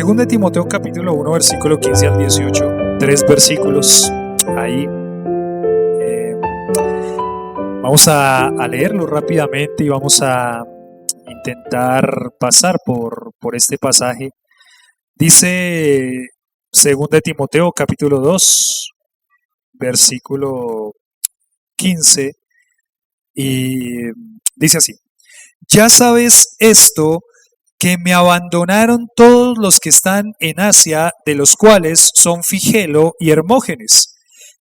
Segunda de Timoteo capítulo 1 versículo 15 al 18, 3 versículos ahí. Vamos a leerlo rápidamente y vamos a intentar pasar por este pasaje. Dice Segunda de Timoteo capítulo 2 versículo 15 y dice así: ya sabes esto, que me abandonaron todos los que están en Asia, de los cuales son Figelo y Hermógenes.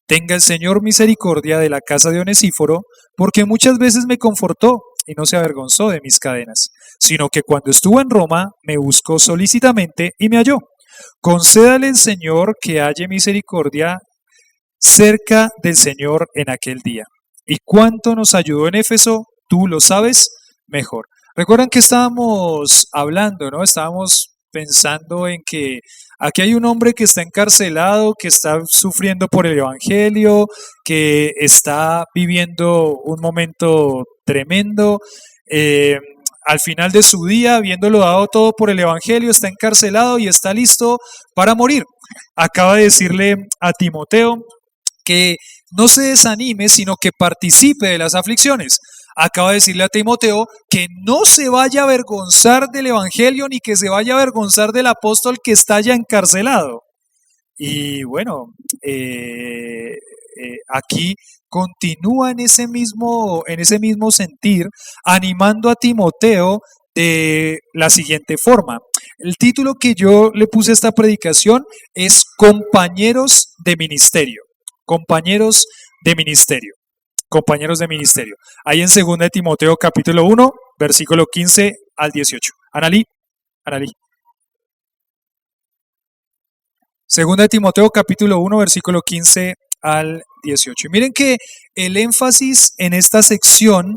Tenga el Señor misericordia de la casa de Onesíforo, porque muchas veces me confortó y no se avergonzó de mis cadenas, sino que cuando estuvo en Roma me buscó solícitamente y me halló. Concédale el Señor que halle misericordia cerca del Señor en aquel día. Y cuánto nos ayudó en Éfeso, tú lo sabes mejor. Recuerdan que estábamos hablando, ¿no? Estábamos pensando en que aquí hay un hombre que está encarcelado, que está sufriendo por el Evangelio, que está viviendo un momento tremendo. Al final de su día, habiéndolo dado todo por el Evangelio, está encarcelado y está listo para morir. Acaba de decirle a Timoteo que no se desanime, sino que participe de las aflicciones. Acaba de decirle a Timoteo que no se vaya a avergonzar del Evangelio ni que se vaya a avergonzar del apóstol que está ya encarcelado. Y bueno, aquí continúa en ese mismo sentir, animando a Timoteo de la siguiente forma. El título que yo le puse a esta predicación es Compañeros de Ministerio. Compañeros de ministerio. Compañeros de ministerio. Ahí en 2 de Timoteo capítulo 1, versículo 15 al 18. Analí. 2 de Timoteo capítulo 1, versículo 15 al 18. Y miren que el énfasis en esta sección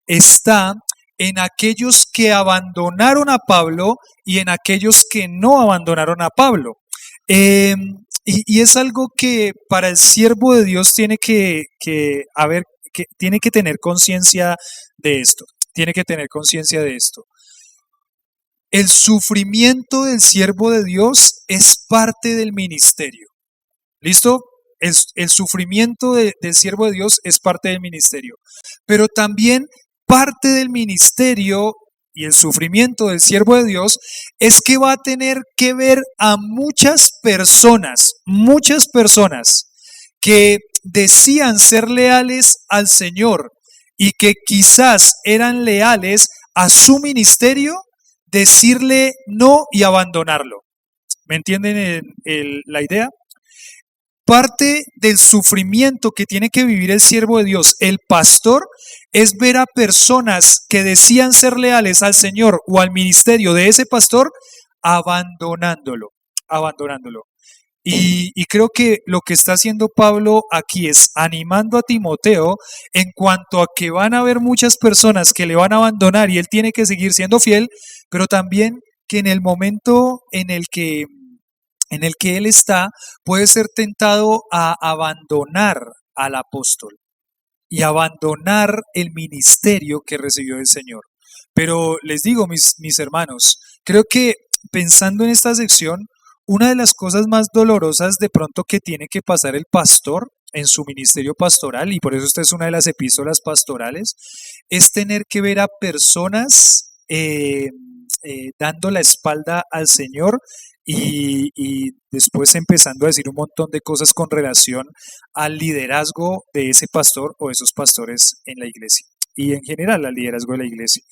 está en aquellos que abandonaron a Pablo y en aquellos que no abandonaron a Pablo. Y es algo que para el siervo de Dios tiene que tiene que tener conciencia de esto. Tiene que tener conciencia de esto. El sufrimiento del siervo de Dios es parte del ministerio. ¿Listo? El sufrimiento del siervo de Dios es parte del ministerio. Pero también parte del ministerio y el sufrimiento del siervo de Dios es que va a tener que ver a muchas personas que decían ser leales al Señor y que quizás eran leales a su ministerio, decirle no y abandonarlo. ¿Me entienden la idea? Parte del sufrimiento que tiene que vivir el siervo de Dios, el pastor, es ver a personas que decían ser leales al Señor o al ministerio de ese pastor, abandonándolo. Y creo que lo que está haciendo Pablo aquí es animando a Timoteo en cuanto a que van a haber muchas personas que le van a abandonar y él tiene que seguir siendo fiel, pero también que en el momento en el que él está, puede ser tentado a abandonar al apóstol y abandonar el ministerio que recibió del Señor. Pero les digo, mis hermanos, creo que pensando en esta sección, una de las cosas más dolorosas de pronto que tiene que pasar el pastor en su ministerio pastoral, y por eso esta es una de las epístolas pastorales, es tener que ver a personas dando la espalda al Señor y después empezando a decir un montón de cosas con relación al liderazgo de ese pastor o esos pastores en la iglesia y en general al liderazgo de la iglesia.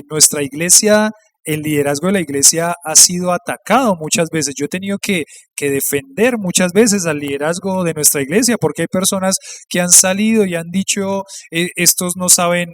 Nuestra iglesia, el liderazgo de la iglesia ha sido atacado muchas veces. Yo he tenido que defender muchas veces al liderazgo de nuestra iglesia porque hay personas que han salido y han dicho estos no saben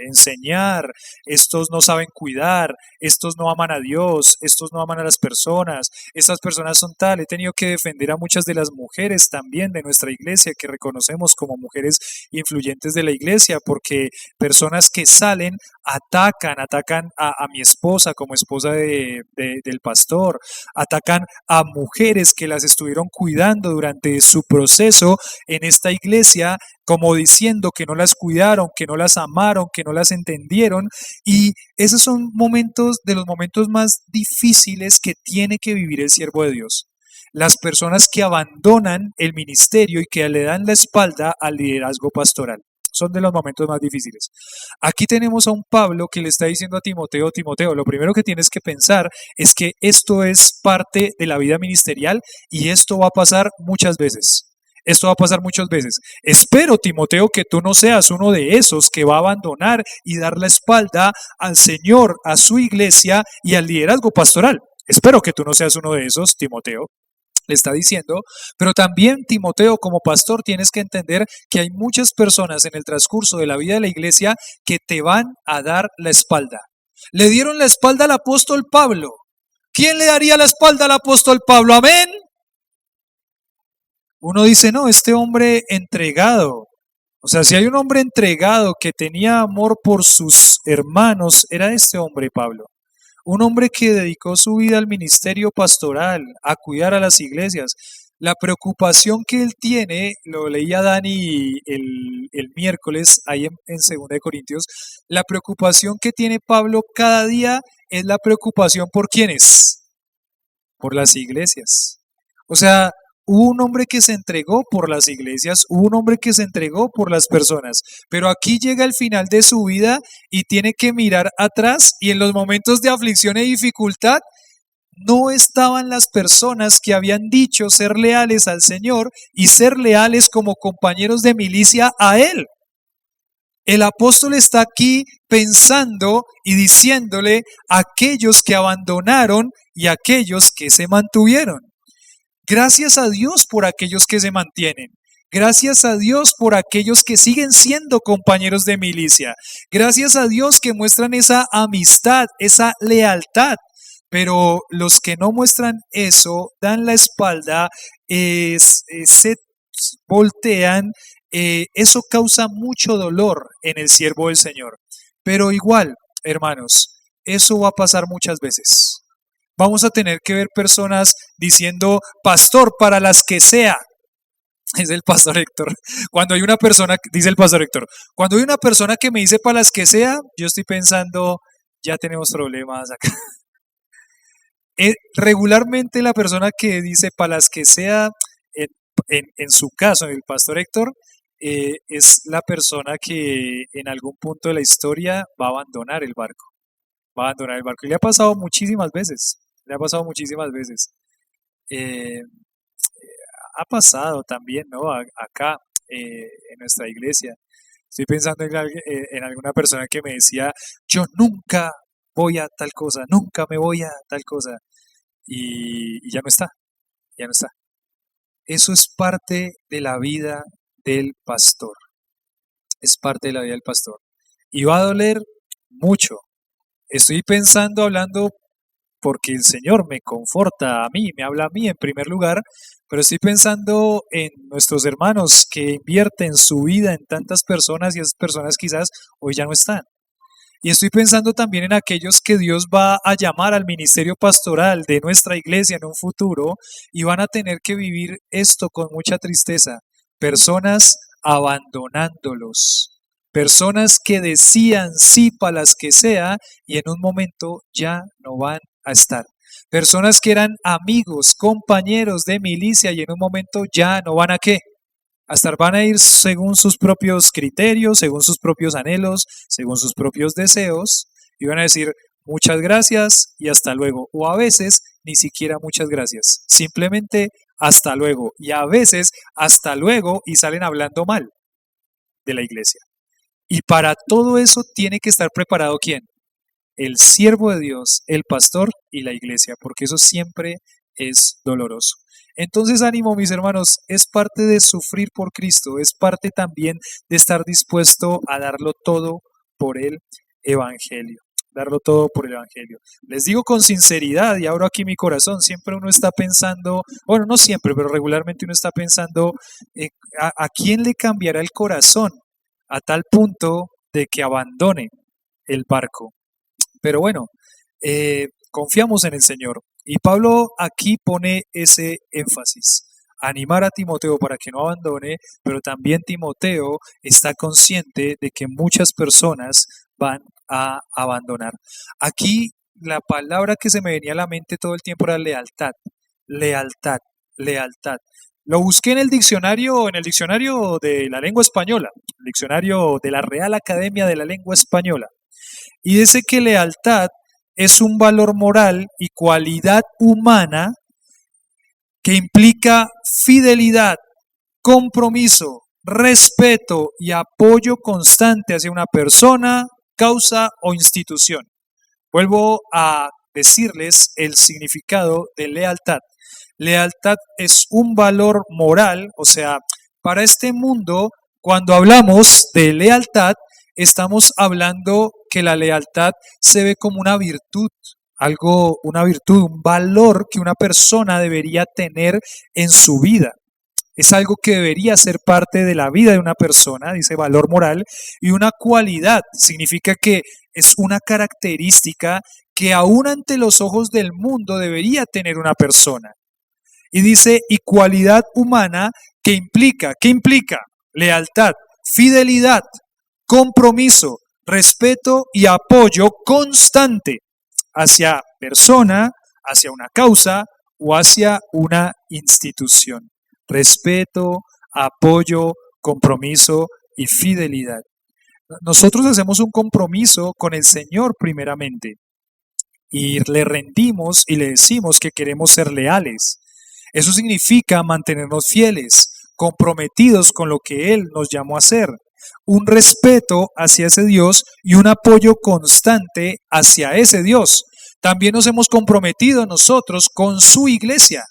enseñar, estos no saben cuidar, estos no aman a Dios, estos no aman a las personas, estas personas son tal. He tenido que defender a muchas de las mujeres también de nuestra iglesia que reconocemos como mujeres influyentes de la iglesia, porque personas que salen atacan a mi esposa como esposa del pastor, atacan a mujeres que las estuvieron cuidando durante su proceso en esta iglesia, como diciendo que no las cuidaron, que no las amaron, que no las entendieron. Y esos son momentos de los momentos más difíciles que tiene que vivir el siervo de Dios. Las personas que abandonan el ministerio y que le dan la espalda al liderazgo pastoral. Son de los momentos más difíciles. Aquí tenemos a un Pablo que le está diciendo a Timoteo, Timoteo, lo primero que tienes que pensar es que esto es parte de la vida ministerial y esto va a pasar muchas veces. Esto va a pasar muchas veces. Espero, Timoteo, que tú no seas uno de esos que va a abandonar y dar la espalda al Señor, a su iglesia y al liderazgo pastoral. Espero que tú no seas uno de esos, Timoteo. Le está diciendo, pero también Timoteo como pastor tienes que entender que hay muchas personas en el transcurso de la vida de la iglesia que te van a dar la espalda. Le dieron la espalda al apóstol Pablo. ¿Quién le daría la espalda al apóstol Pablo? Amén. Uno dice, no, este hombre entregado. O sea, si hay un hombre entregado que tenía amor por sus hermanos, era este hombre Pablo. Un hombre que dedicó su vida al ministerio pastoral, a cuidar a las iglesias. La preocupación que él tiene, lo leía Dani el miércoles ahí en 2 de Corintios, la preocupación que tiene Pablo cada día es la preocupación por quiénes, por las iglesias. O sea, hubo un hombre que se entregó por las iglesias, hubo un hombre que se entregó por las personas, pero aquí llega el final de su vida y tiene que mirar atrás y en los momentos de aflicción y dificultad no estaban las personas que habían dicho ser leales al Señor y ser leales como compañeros de milicia a Él. El apóstol está aquí pensando y diciéndole a aquellos que abandonaron y a aquellos que se mantuvieron. Gracias a Dios por aquellos que se mantienen. Gracias a Dios por aquellos que siguen siendo compañeros de milicia. Gracias a Dios que muestran esa amistad, esa lealtad. Pero los que no muestran eso, dan la espalda, se voltean, eso causa mucho dolor en el siervo del Señor. Pero igual, hermanos, eso va a pasar muchas veces. Vamos a tener que ver personas diciendo, pastor, para las que sea. Es el pastor Héctor. Cuando hay una persona, dice el pastor Héctor, cuando hay una persona que me dice para las que sea, yo estoy pensando, ya tenemos problemas acá. Regularmente la persona que dice para las que sea, en su caso, el pastor Héctor, es la persona que en algún punto de la historia va a abandonar el barco. Va a abandonar el barco. Y le ha pasado muchísimas veces. Le ha pasado muchísimas veces. Eh, ha pasado también, ¿no? Acá, en nuestra iglesia. Estoy pensando en alguna persona que me decía, yo nunca voy a tal cosa, nunca me voy a tal cosa. Y ya no está, ya no está. Eso es parte de la vida del pastor. Es parte de la vida del pastor. Y va a doler mucho. Estoy pensando, hablando porque el Señor me conforta a mí, me habla a mí en primer lugar, pero estoy pensando en nuestros hermanos que invierten su vida en tantas personas y esas personas quizás hoy ya no están. Y estoy pensando también en aquellos que Dios va a llamar al ministerio pastoral de nuestra iglesia en un futuro y van a tener que vivir esto con mucha tristeza. Personas abandonándolos. Personas que decían sí para las que sea y en un momento ya no van a estar. Personas que eran amigos, compañeros de milicia y en un momento ya no van a qué. A estar, van a ir según sus propios criterios, según sus propios anhelos, según sus propios deseos y van a decir muchas gracias y hasta luego. O a veces ni siquiera muchas gracias, simplemente hasta luego. Y a veces hasta luego y salen hablando mal de la iglesia. Y para todo eso tiene que estar preparado ¿quién? El siervo de Dios, el pastor y la iglesia, porque eso siempre es doloroso. Entonces, ánimo, mis hermanos, es parte de sufrir por Cristo, es parte también de estar dispuesto a darlo todo por el Evangelio, darlo todo por el Evangelio. Les digo con sinceridad y abro aquí mi corazón, siempre uno está pensando, bueno, no siempre, pero regularmente uno está pensando, ¿a quién le cambiará el corazón a tal punto de que abandone el barco. Pero bueno, confiamos en el Señor. Y Pablo aquí pone ese énfasis, animar a Timoteo para que no abandone, pero también Timoteo está consciente de que muchas personas van a abandonar. Aquí la palabra que se me venía a la mente todo el tiempo era lealtad, lealtad, lealtad. Lo busqué en el diccionario de la lengua española, el diccionario de la Real Academia de la Lengua Española. Y dice que lealtad es un valor moral y cualidad humana que implica fidelidad, compromiso, respeto y apoyo constante hacia una persona, causa o institución. Vuelvo a decirles el significado de lealtad. Lealtad es un valor moral, o sea, para este mundo, cuando hablamos de lealtad, estamos hablando que la lealtad se ve como una virtud, algo, una virtud, un valor que una persona debería tener en su vida. Es algo que debería ser parte de la vida de una persona, dice valor moral, y una cualidad, significa que es una característica que aún ante los ojos del mundo debería tener una persona. Y dice, y cualidad humana que implica, ¿qué implica? Lealtad, fidelidad, compromiso, respeto y apoyo constante hacia persona, hacia una causa o hacia una institución. Respeto, apoyo, compromiso y fidelidad. Nosotros hacemos un compromiso con el Señor primeramente y le rendimos y le decimos que queremos ser leales. Eso significa mantenernos fieles, comprometidos con lo que Él nos llamó a hacer, un respeto hacia ese Dios y un apoyo constante hacia ese Dios. También nos hemos comprometido nosotros con su iglesia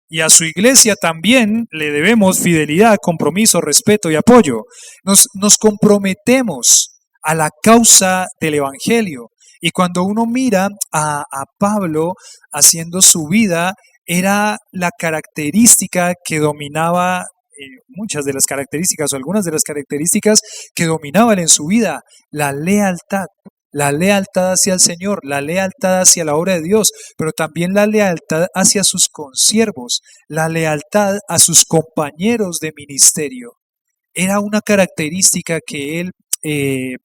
y a su iglesia también le debemos fidelidad, compromiso, respeto y apoyo. Nos comprometemos a la causa del Evangelio. Y cuando uno mira a Pablo haciendo su vida, era la característica que dominaba, muchas de las características o algunas de las características que dominaban en su vida, la lealtad hacia el Señor, la lealtad hacia la obra de Dios, pero también la lealtad hacia sus consiervos, la lealtad a sus compañeros de ministerio. Era una característica que él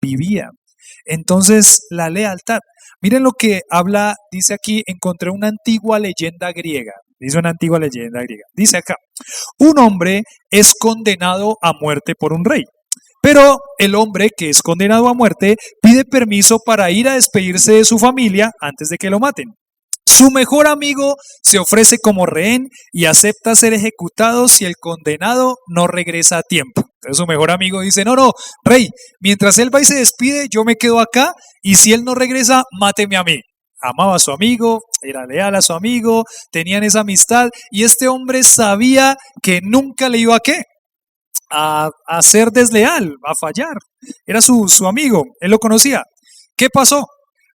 vivía. Entonces, la lealtad. Miren lo que habla, dice aquí, encontré una antigua leyenda griega. Dice una antigua leyenda griega. Dice acá, un hombre es condenado a muerte por un rey. Pero el hombre que es condenado a muerte pide permiso para ir a despedirse de su familia antes de que lo maten. Su mejor amigo se ofrece como rehén y acepta ser ejecutado si el condenado no regresa a tiempo. Entonces su mejor amigo dice, no, rey, mientras él va y se despide, yo me quedo acá y si él no regresa, máteme a mí. Amaba a su amigo, era leal a su amigo, tenían esa amistad y este hombre sabía que nunca le iba a ¿qué? A ser desleal, a fallar. Era su amigo, él lo conocía. ¿Qué pasó?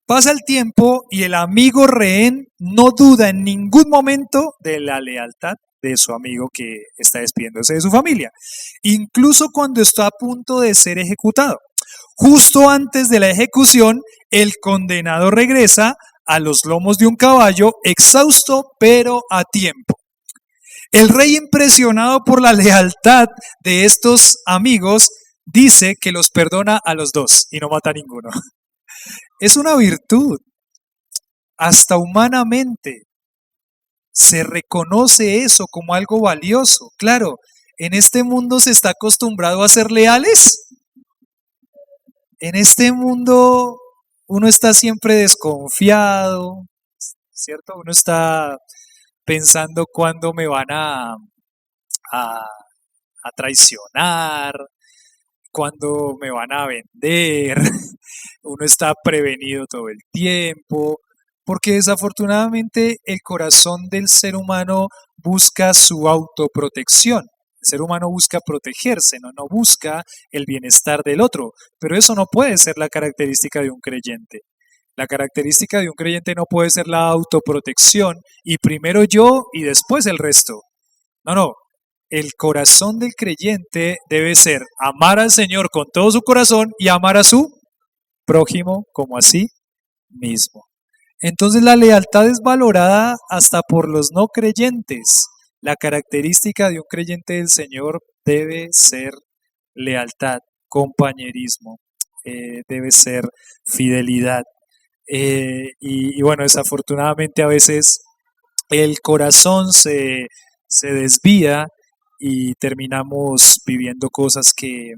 Pasa el tiempo y el amigo rehén no duda en ningún momento de la lealtad de su amigo que está despidiéndose de su familia, incluso cuando está a punto de ser ejecutado. Justo antes de la ejecución, el condenado regresa a los lomos de un caballo, exhausto pero a tiempo. El rey, impresionado por la lealtad de estos amigos, dice que los perdona a los dos y no mata a ninguno. Es una virtud. Hasta humanamente se reconoce eso como algo valioso. Claro, en este mundo se está acostumbrado a ser leales. En este mundo uno está siempre desconfiado, ¿cierto? Uno está pensando cuándo me van a traicionar, cuándo me van a vender. Uno está prevenido todo el tiempo, porque desafortunadamente el corazón del ser humano busca su autoprotección. El ser humano busca protegerse, no busca el bienestar del otro, pero eso no puede ser la característica de un creyente. La característica de un creyente no puede ser la autoprotección y primero yo y después el resto. No. El corazón del creyente debe ser amar al Señor con todo su corazón y amar a su prójimo como a sí mismo. Entonces la lealtad es valorada hasta por los no creyentes. La característica de un creyente del Señor debe ser lealtad, compañerismo, debe ser fidelidad. Y bueno, desafortunadamente a veces el corazón se desvía y terminamos viviendo cosas que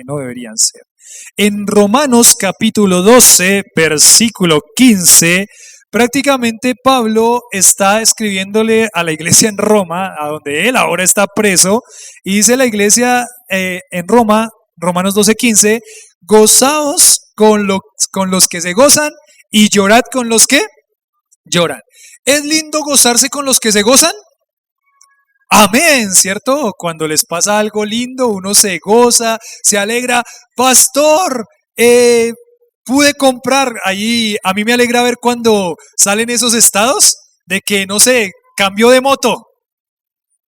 no deberían ser. En Romanos capítulo 12, versículo 15, prácticamente Pablo está escribiéndole a la iglesia en Roma, a donde él ahora está preso, y dice la iglesia en Roma, Romanos 12, 15, gozaos con los que se gozan y llorad con los que lloran. ¿Es lindo gozarse con los que se gozan? Amén, ¿cierto? Cuando les pasa algo lindo, uno se goza, se alegra. Pastor, pude comprar ahí. A mí me alegra ver cuando salen esos estados de que, no sé, cambió de moto.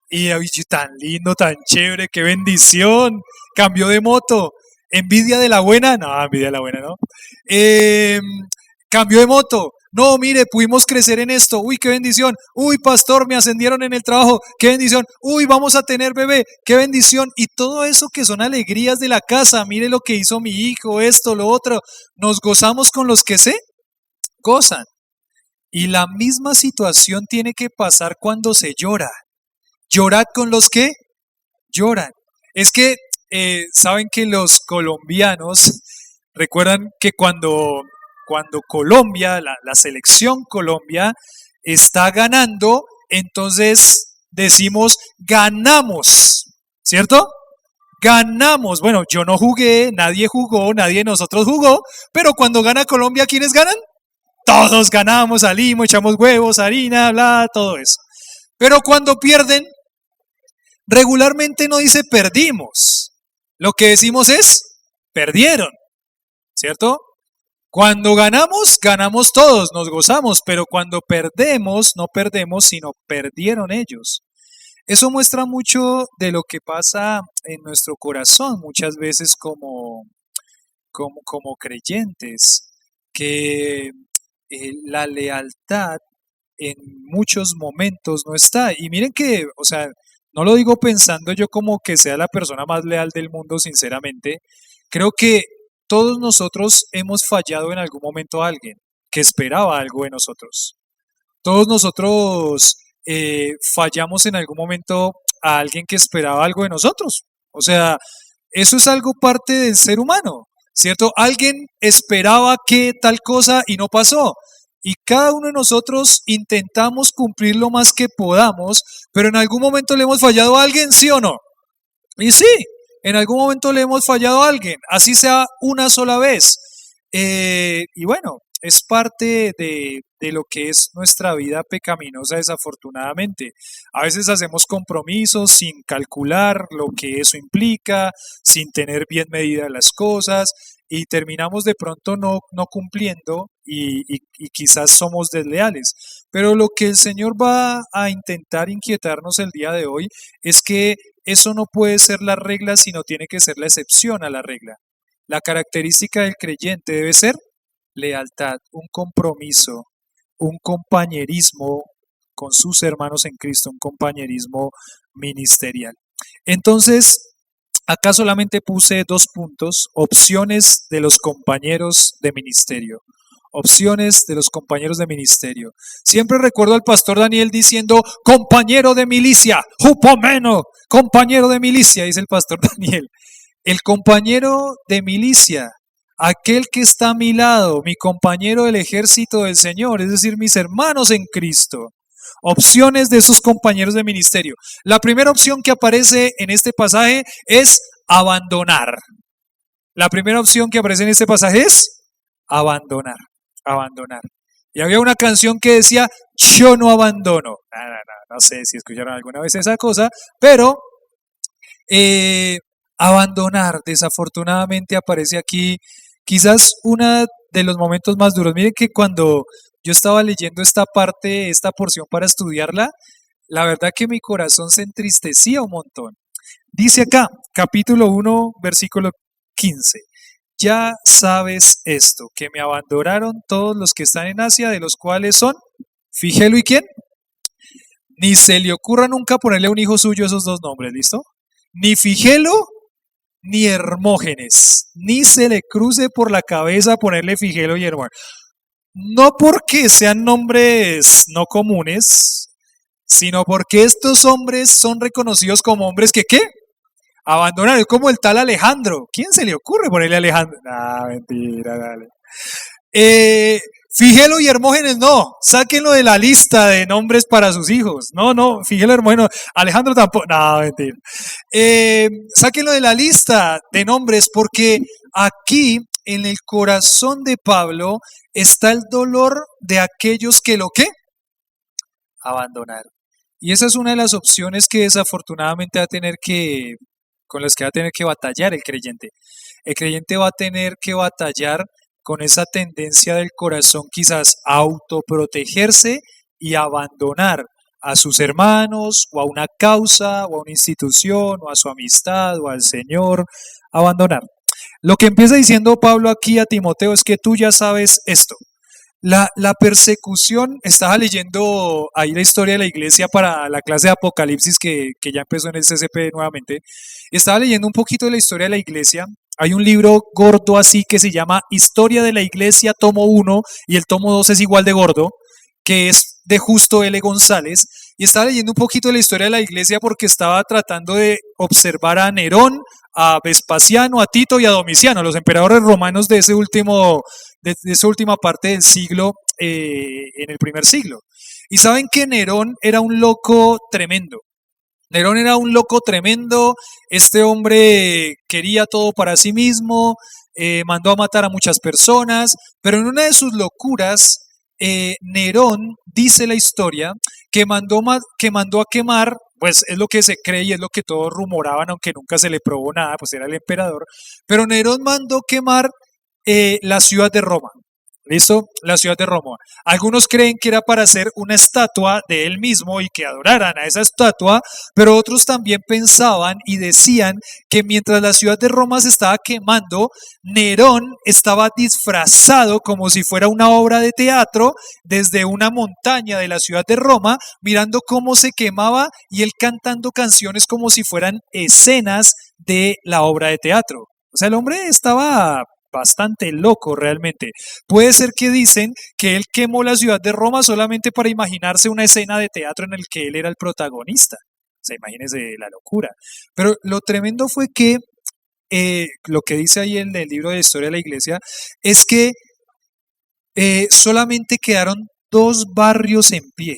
Y ay, tan lindo, tan chévere, qué bendición. Cambió de moto. ¿Envidia de la buena? No, envidia de la buena, ¿no? Cambió de moto. No, mire, pudimos crecer en esto. Uy, qué bendición. Uy, pastor, me ascendieron en el trabajo. Qué bendición. Uy, vamos a tener bebé. Qué bendición. Y todo eso que son alegrías de la casa. Mire lo que hizo mi hijo, esto, lo otro. Nos gozamos con los que se gozan. Y la misma situación tiene que pasar cuando se llora. Llorad con los que lloran. Es que saben que los colombianos recuerdan que cuando Colombia, la selección Colombia está ganando, entonces decimos ganamos, ¿cierto? Ganamos. Bueno, yo no jugué, nadie jugó, nadie de nosotros jugó, pero cuando gana Colombia, ¿quiénes ganan? Todos ganamos, salimos, echamos huevos, harina, bla, todo eso. Pero cuando pierden, regularmente no dice perdimos. Lo que decimos es perdieron, ¿cierto? Cuando ganamos, ganamos todos, nos gozamos, pero cuando perdemos, no perdemos, sino perdieron ellos. Eso muestra mucho de lo que pasa en nuestro corazón muchas veces como creyentes, que la lealtad en muchos momentos no está. Y miren que, o sea, no lo digo pensando yo como que sea la persona más leal del mundo, sinceramente. Creo que todos nosotros hemos fallado en algún momento a alguien que esperaba algo de nosotros. Todos nosotros fallamos en algún momento a alguien que esperaba algo de nosotros. O sea, eso es algo parte del ser humano, ¿cierto? Alguien esperaba que tal cosa y no pasó. Y cada uno de nosotros intentamos cumplir lo más que podamos, pero en algún momento le hemos fallado a alguien, ¿sí o no? Y sí, en algún momento le hemos fallado a alguien, así sea una sola vez. Y bueno, es parte de lo que es nuestra vida pecaminosa, desafortunadamente. A veces hacemos compromisos sin calcular lo que eso implica, sin tener bien medidas las cosas, y terminamos de pronto no cumpliendo y quizás somos desleales. Pero lo que el Señor va a intentar inquietarnos el día de hoy es que eso no puede ser la regla, sino tiene que ser la excepción a la regla. La característica del creyente debe ser lealtad, un compromiso, un compañerismo con sus hermanos en Cristo, un compañerismo ministerial. Entonces, acá solamente puse 2 puntos, opciones de los compañeros de ministerio. Opciones de los compañeros de ministerio. Siempre recuerdo al pastor Daniel diciendo, compañero de milicia, jupomeno, compañero de milicia, dice el pastor Daniel. El compañero de milicia, aquel que está a mi lado, mi compañero del ejército del Señor, es decir, mis hermanos en Cristo. Opciones de sus compañeros de ministerio. La primera opción que aparece en este pasaje es abandonar. La primera opción que aparece en este pasaje es abandonar, abandonar. Y había una canción que decía, yo no abandono. No sé si escucharon alguna vez esa cosa, pero abandonar, desafortunadamente aparece aquí quizás uno de los momentos más duros. Miren que cuando yo estaba leyendo esta parte, esta porción para estudiarla, la verdad que mi corazón se entristecía un montón. Dice acá, capítulo 1, versículo 15. ya sabes esto, que me abandonaron todos los que están en Asia, de los cuales son Figelo y ¿quién? Ni se le ocurra nunca ponerle a un hijo suyo esos dos nombres, ¿listo? Ni Figelo ni Hermógenes, ni se le cruce por la cabeza ponerle Figelo y Hermógenes. No porque sean nombres no comunes, sino porque estos hombres son reconocidos como hombres que ¿qué? Abandonaron, es como el tal Alejandro. ¿Quién se le ocurre ponerle Alejandro? Ah, mentira, dale. Figelo y Hermógenes no, sáquenlo de la lista de nombres para sus hijos. No, Figelo y Hermógenes, Alejandro tampoco, no, mentira. Sáquenlo de la lista de nombres porque aquí en el corazón de Pablo está el dolor de aquellos que lo que abandonaron. Y esa es una de las opciones que desafortunadamente va a tener con las que va a tener que batallar el creyente. El creyente va a tener que batallar con esa tendencia del corazón quizás a autoprotegerse y abandonar a sus hermanos o a una causa o a una institución o a su amistad o al Señor, abandonar. Lo que empieza diciendo Pablo aquí a Timoteo es que tú ya sabes esto. La persecución, estaba leyendo ahí la historia de la iglesia para la clase de Apocalipsis que ya empezó en el CCP nuevamente. Estaba leyendo un poquito de la historia de la iglesia. Hay un libro gordo así que se llama Historia de la Iglesia, tomo 1, y el tomo 2 es igual de gordo, que es de Justo L. González. Y estaba leyendo un poquito de la historia de la iglesia porque estaba tratando de observar a Nerón, a Vespasiano, a Tito y a Domiciano, los emperadores romanos de esa última parte del siglo, en el primer siglo. Y saben que Nerón era un loco tremendo. Nerón era un loco tremendo, este hombre quería todo para sí mismo, mandó a matar a muchas personas, pero en una de sus locuras, Nerón, dice la historia, que mandó a quemar, pues es lo que se cree y es lo que todos rumoraban, aunque nunca se le probó nada, pues era el emperador, pero Nerón mandó quemar la ciudad de Roma. ¿Listo? La ciudad de Roma. Algunos creen que era para hacer una estatua de él mismo y que adoraran a esa estatua, pero otros también pensaban y decían que mientras la ciudad de Roma se estaba quemando, Nerón estaba disfrazado como si fuera una obra de teatro desde una montaña de la ciudad de Roma, mirando cómo se quemaba y él cantando canciones como si fueran escenas de la obra de teatro. O sea, el hombre estaba bastante loco realmente. Puede ser que dicen que él quemó la ciudad de Roma solamente para imaginarse una escena de teatro en el que él era el protagonista. O sea, imagínense la locura. Pero lo tremendo fue que lo que dice ahí en el libro de Historia de la Iglesia es que solamente quedaron 2 barrios en pie,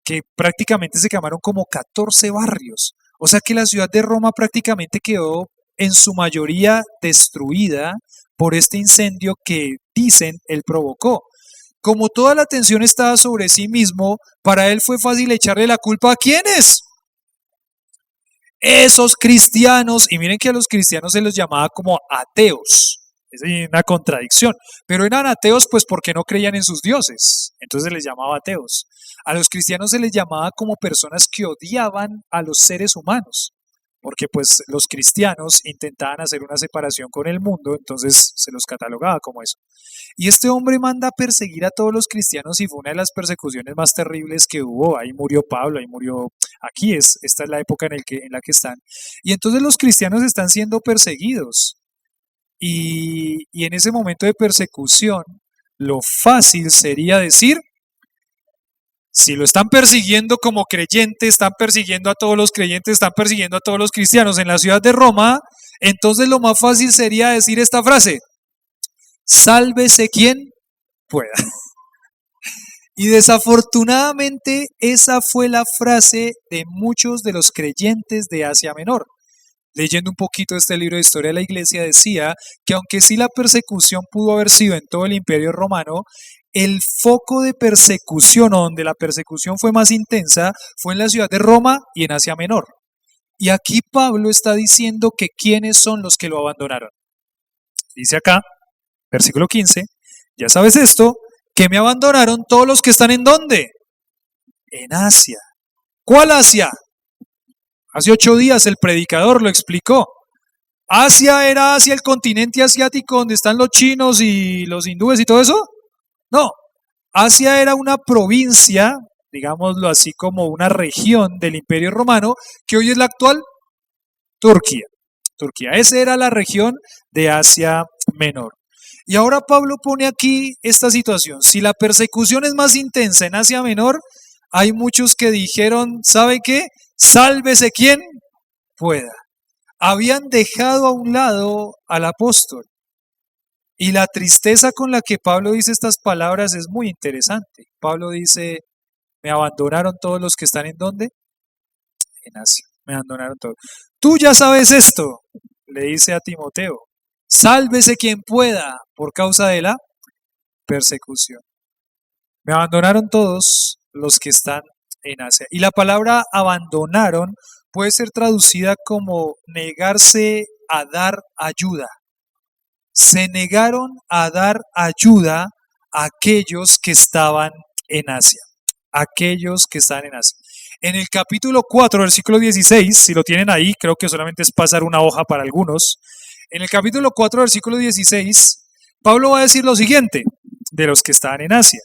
que prácticamente se quemaron como 14 barrios. O sea que la ciudad de Roma prácticamente quedó en su mayoría destruida por este incendio que dicen él provocó. Como toda la atención estaba sobre sí mismo, para él fue fácil echarle la culpa a ¿quiénes? Esos cristianos, y miren que a los cristianos se los llamaba como ateos. Es una contradicción, pero eran ateos pues porque no creían en sus dioses, entonces se les llamaba ateos. A los cristianos se les llamaba como personas que odiaban a los seres humanos, porque pues los cristianos intentaban hacer una separación con el mundo, entonces se los catalogaba como eso. Y este hombre manda a perseguir a todos los cristianos y fue una de las persecuciones más terribles que hubo. Ahí murió Pablo, ahí murió, esta es la época en la que están. Y entonces los cristianos están siendo perseguidos. Y en ese momento de persecución, lo fácil sería decir, si lo están persiguiendo como creyente, están persiguiendo a todos los creyentes, están persiguiendo a todos los cristianos en la ciudad de Roma, entonces lo más fácil sería decir esta frase: sálvese quien pueda. Y desafortunadamente esa fue la frase de muchos de los creyentes de Asia Menor. Leyendo un poquito este libro de Historia de la Iglesia, decía que aunque sí la persecución pudo haber sido en todo el Imperio Romano, el foco de persecución, o donde la persecución fue más intensa, fue en la ciudad de Roma y en Asia Menor. Y aquí Pablo está diciendo que quiénes son los que lo abandonaron. Dice acá, versículo 15, ya sabes esto, que me abandonaron todos los que están ¿en dónde? En Asia. ¿Cuál Asia? Hace 8 días el predicador lo explicó. ¿Asia era Asia el continente asiático donde están los chinos y los hindúes y todo eso? No, Asia era una provincia, digámoslo así, como una región del Imperio Romano, que hoy es la actual Turquía. Turquía, esa era la región de Asia Menor. Y ahora Pablo pone aquí esta situación. Si la persecución es más intensa en Asia Menor, hay muchos que dijeron, ¿sabe qué? Sálvese quien pueda. Habían dejado a un lado al apóstol. Y la tristeza con la que Pablo dice estas palabras es muy interesante. Pablo dice, me abandonaron todos los que están en ¿dónde? En Asia. Me abandonaron todos. Tú ya sabes esto, le dice a Timoteo. Sálvese quien pueda por causa de la persecución. Me abandonaron todos los que están en Asia. Y la palabra abandonaron puede ser traducida como negarse a dar ayuda. Se negaron a dar ayuda a aquellos que estaban en Asia. Aquellos que están en Asia. En el capítulo 4, versículo 16, si lo tienen ahí, creo que solamente es pasar una hoja para algunos. En el capítulo 4, versículo 16, Pablo va a decir lo siguiente de los que estaban en Asia.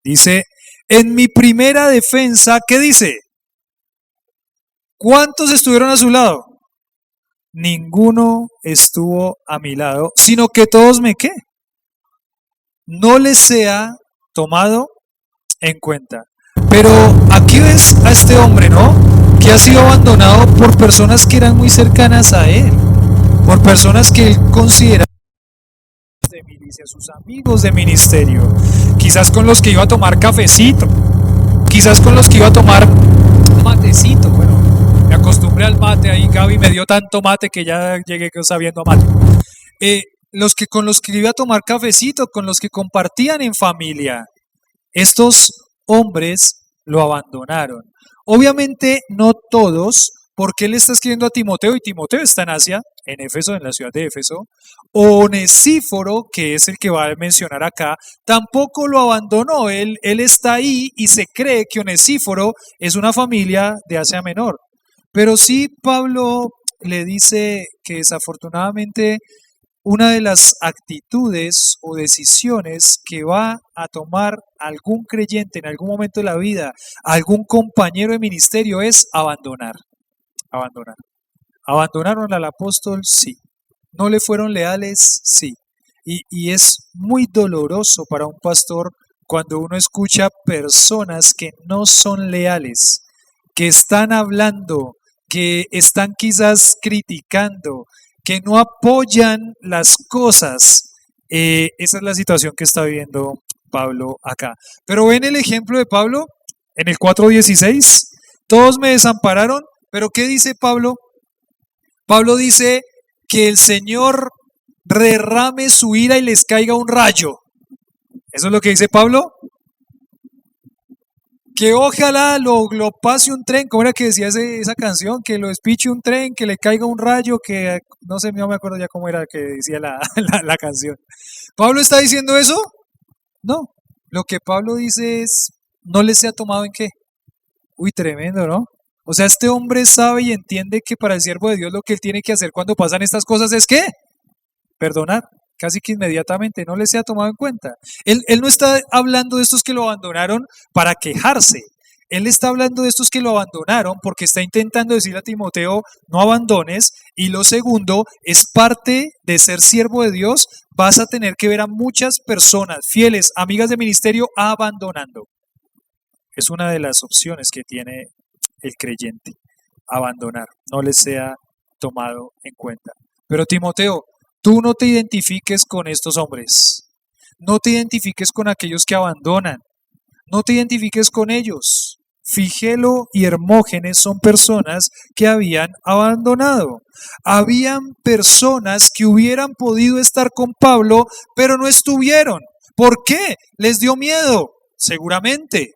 Dice, en mi primera defensa, ¿qué dice? ¿Cuántos estuvieron a su lado? Ninguno estuvo a mi lado, sino que todos me, ¿qué? No les sea tomado en cuenta. Pero aquí ves a este hombre, ¿no? Que ha sido abandonado por personas que eran muy cercanas a él, por personas que él considera de milicia, sus amigos de ministerio, quizás con los que iba a tomar cafecito, quizás con los que iba a tomar matecito. Bueno, me acostumbré al mate ahí, Gaby me dio tanto mate que ya llegué sabiendo a mate. Con los que iba a tomar cafecito, con los que compartían en familia, estos hombres lo abandonaron. Obviamente no todos, porque él está escribiendo a Timoteo y Timoteo está en Asia, en Éfeso, en la ciudad de Éfeso. Onesíforo, que es el que va a mencionar acá, tampoco lo abandonó. Él está ahí y se cree que Onesíforo es una familia de Asia Menor. Pero sí Pablo le dice que desafortunadamente una de las actitudes o decisiones que va a tomar algún creyente en algún momento de la vida, algún compañero de ministerio, es abandonar. Abandonar. ¿Abandonaron al apóstol? Sí. ¿No le fueron leales? Sí. Y es muy doloroso para un pastor cuando uno escucha personas que no son leales, que están hablando, que están quizás criticando, que no apoyan las cosas. Esa es la situación que está viviendo Pablo acá. Pero ven el ejemplo de Pablo en el 4:16. Todos me desampararon, pero ¿qué dice Pablo? Pablo dice que el Señor derrame su ira y les caiga un rayo. ¿Eso es lo que dice Pablo? Que ojalá lo pase un tren, ¿cómo era que decía esa canción? Que lo despiche un tren, que le caiga un rayo, que no sé, no me acuerdo ya cómo era que decía la canción. ¿Pablo está diciendo eso? No. Lo que Pablo dice es, no les sea tomado en qué. Uy, tremendo, ¿no? O sea, este hombre sabe y entiende que para el siervo de Dios lo que él tiene que hacer cuando pasan estas cosas es ¿qué? Perdonar. Casi que inmediatamente, no les sea tomado en cuenta. Él no está hablando de estos que lo abandonaron para quejarse. Él está hablando de estos que lo abandonaron porque está intentando decirle a Timoteo, no abandones. Y lo segundo, es parte de ser siervo de Dios, vas a tener que ver a muchas personas fieles, amigas de ministerio, abandonando. Es una de las opciones que tiene el creyente, abandonar, no les sea tomado en cuenta. Pero Timoteo, tú no te identifiques con estos hombres, no te identifiques con aquellos que abandonan, no te identifiques con ellos. Figelo y Hermógenes son personas que habían abandonado. Habían personas que hubieran podido estar con Pablo, pero no estuvieron. ¿Por qué? Les dio miedo, seguramente.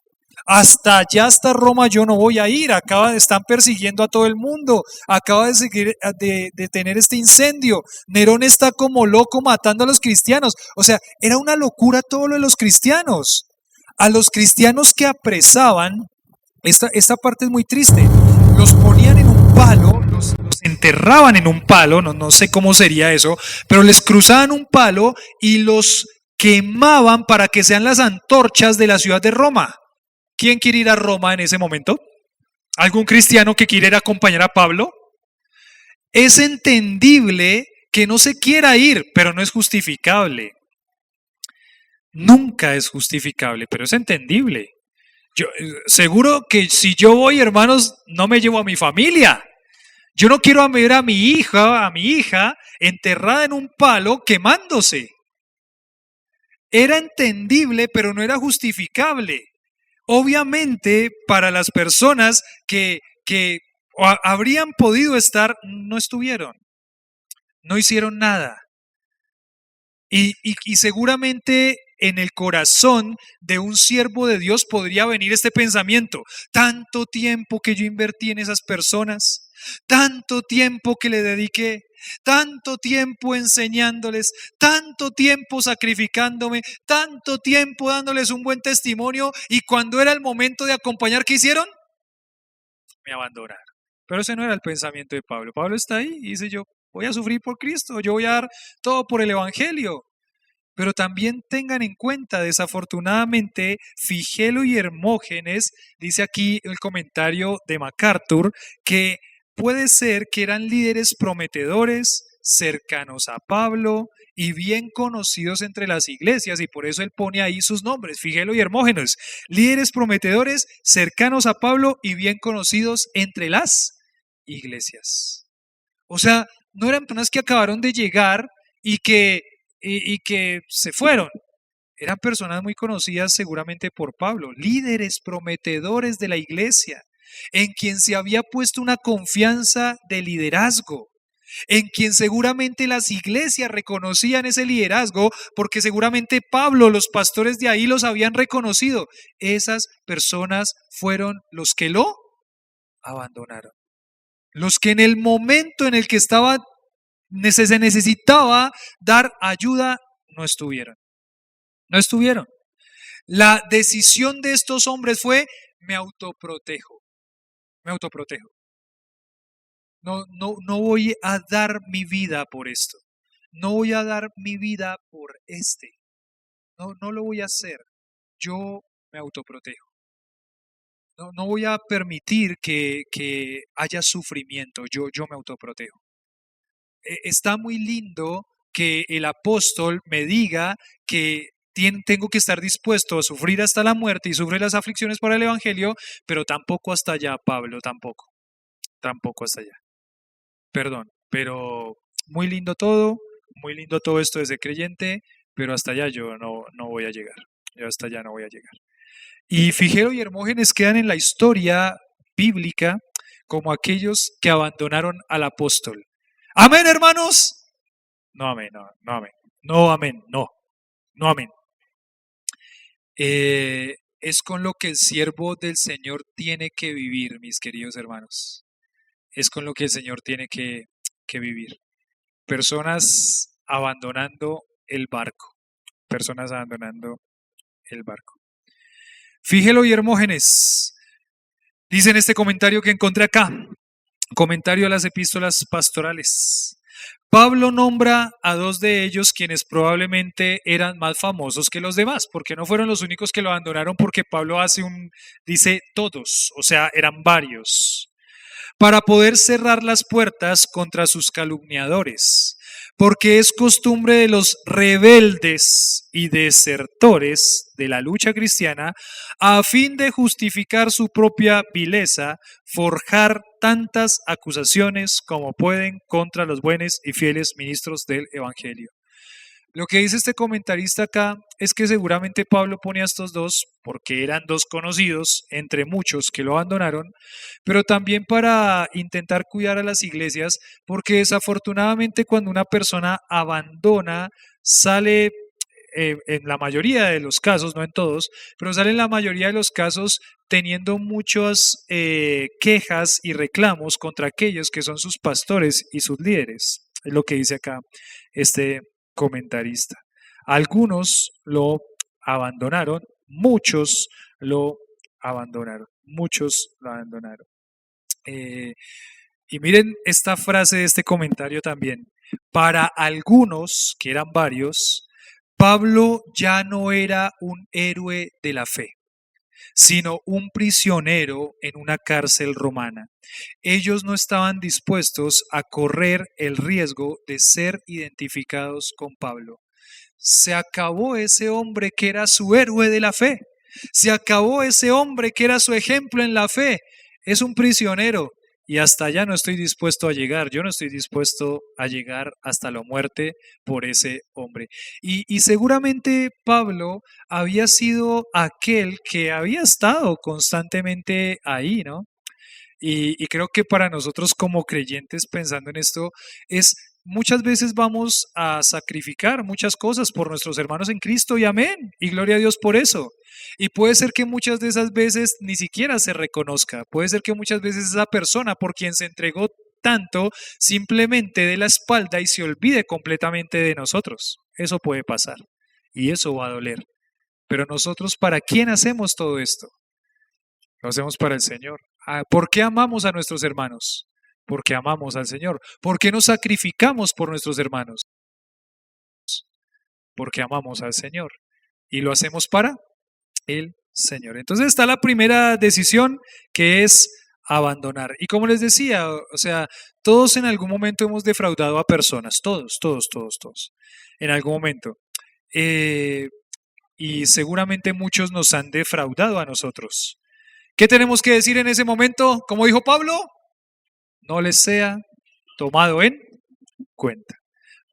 Hasta allá, hasta Roma, yo no voy a ir. Están persiguiendo a todo el mundo. Acaba de tener este incendio. Nerón está como loco matando a los cristianos. O sea, era una locura todo lo de los cristianos. A los cristianos que apresaban, esta parte es muy triste, los ponían en un palo, los enterraban en un palo, no sé cómo sería eso, pero les cruzaban un palo y los quemaban para que sean las antorchas de la ciudad de Roma. ¿Quién quiere ir a Roma en ese momento? ¿Algún cristiano que quiera ir a acompañar a Pablo? Es entendible que no se quiera ir, pero no es justificable. Nunca es justificable, pero es entendible. Yo, seguro que si yo voy, hermanos, no me llevo a mi familia. Yo no quiero ver a mi hija enterrada en un palo quemándose. Era entendible, pero no era justificable. Obviamente, para las personas que habrían podido estar, no estuvieron, no hicieron nada. Y seguramente en el corazón de un siervo de Dios podría venir este pensamiento: tanto tiempo que yo invertí en esas personas, tanto tiempo que le dediqué, tanto tiempo enseñándoles, tanto tiempo sacrificándome, tanto tiempo dándoles un buen testimonio, y cuando era el momento de acompañar, ¿qué hicieron? Me abandonaron. Pero ese no era el pensamiento de Pablo. Pablo está ahí y dice: yo voy a sufrir por Cristo, yo voy a dar todo por el Evangelio. Pero también tengan en cuenta, desafortunadamente, Figelo y Hermógenes, dice aquí el comentario de MacArthur, que puede ser que eran líderes prometedores, cercanos a Pablo y bien conocidos entre las iglesias, y por eso él pone ahí sus nombres, Figelo y Hermógenes, líderes prometedores, cercanos a Pablo y bien conocidos entre las iglesias. O sea, no eran personas que acabaron de llegar y que se fueron. Eran personas muy conocidas seguramente por Pablo, líderes prometedores de la iglesia, en quien se había puesto una confianza de liderazgo, en quien seguramente las iglesias reconocían ese liderazgo, porque seguramente Pablo, los pastores de ahí los habían reconocido. Esas personas fueron los que lo abandonaron. Los que en el momento en el que se necesitaba dar ayuda, no estuvieron. No estuvieron. La decisión de estos hombres fue: me autoprotejo. Me autoprotejo. No voy a dar mi vida por esto. No voy a dar mi vida por este. No lo voy a hacer. Yo me autoprotejo. No voy a permitir que haya sufrimiento. Yo me autoprotejo. Está muy lindo que el apóstol me diga que tengo que estar dispuesto a sufrir hasta la muerte y sufrir las aflicciones para el Evangelio, pero tampoco hasta allá, Pablo, tampoco hasta allá. Perdón, pero muy lindo todo esto de ser creyente, pero hasta allá yo no voy a llegar. Yo hasta allá no voy a llegar. Y Figelo y Hermógenes quedan en la historia bíblica como aquellos que abandonaron al apóstol. Amén, hermanos. No, amén, no, amén. No, amén, no, amén. Es con lo que el siervo del Señor tiene que vivir, mis queridos hermanos. Es con lo que el Señor tiene que vivir. Personas abandonando el barco. Personas abandonando el barco. Fígelo y Hermógenes. Dice en este comentario que encontré acá. Comentario a las epístolas pastorales. Pablo nombra a dos de ellos quienes probablemente eran más famosos que los demás, porque no fueron los únicos que lo abandonaron, porque Pablo dice todos, o sea, eran varios, para poder cerrar las puertas contra sus calumniadores, porque es costumbre de los rebeldes y desertores de la lucha cristiana, a fin de justificar su propia vileza, forjar tantas acusaciones como pueden contra los buenos y fieles ministros del Evangelio. Lo que dice este comentarista acá es que seguramente Pablo pone a estos dos porque eran dos conocidos entre muchos que lo abandonaron, pero también para intentar cuidar a las iglesias, porque desafortunadamente cuando una persona abandona, sale en la mayoría de los casos, no en todos, pero sale en la mayoría de los casos teniendo muchas quejas y reclamos contra aquellos que son sus pastores y sus líderes. Es lo que dice acá este comentarista. Algunos lo abandonaron, muchos lo abandonaron, muchos lo abandonaron. Y miren esta frase de este comentario también. Para algunos, que eran varios, Pablo ya no era un héroe de la fe, sino un prisionero en una cárcel romana. Ellos no estaban dispuestos a correr el riesgo de ser identificados con Pablo. Se acabó ese hombre que era su héroe de la fe. Se acabó ese hombre que era su ejemplo en la fe. Es un prisionero y hasta allá no estoy dispuesto a llegar. Yo no estoy dispuesto a llegar hasta la muerte por ese hombre. Y seguramente Pablo había sido aquel que había estado constantemente ahí, ¿no? Y creo que para nosotros como creyentes, pensando en esto, es muchas veces vamos a sacrificar muchas cosas por nuestros hermanos en Cristo y amén. Y gloria a Dios por eso. Y puede ser que muchas de esas veces ni siquiera se reconozca. Puede ser que muchas veces esa persona por quien se entregó tanto simplemente dé la espalda y se olvide completamente de nosotros. Eso puede pasar. Y eso va a doler. Pero nosotros, ¿para quién hacemos todo esto? Lo hacemos para el Señor. ¿Por qué amamos a nuestros hermanos? Porque amamos al Señor. ¿Por qué nos sacrificamos por nuestros hermanos? Porque amamos al Señor. Y lo hacemos para el Señor. Entonces está la primera decisión, que es abandonar. Y como les decía, o sea, todos en algún momento hemos defraudado a personas. Todos, todos, todos, todos. En algún momento. Y seguramente muchos nos han defraudado a nosotros. ¿Qué tenemos que decir en ese momento? Como dijo Pablo, no les sea tomado en cuenta.